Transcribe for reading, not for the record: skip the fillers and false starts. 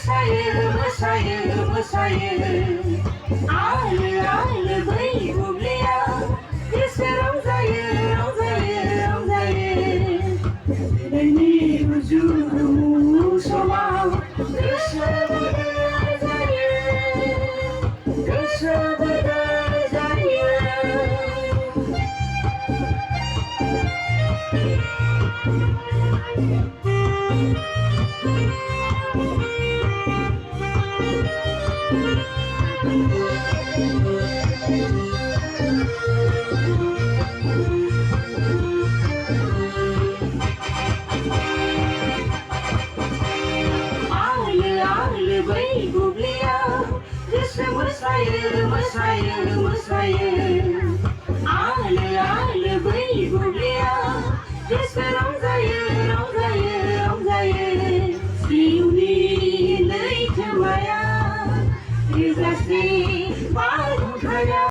मोसायो आलो आलो बै बुब्लियाव गोसो रंजायो दिनैनि रुजु रुमु समाव गोसो बोदोर जायो बै बुब्लियाव गोसो मोसायो आलो आलो बै बुब्लियाव गोसो रंजायो जिउनि लैथोमाया थोजासे बारहुंखाया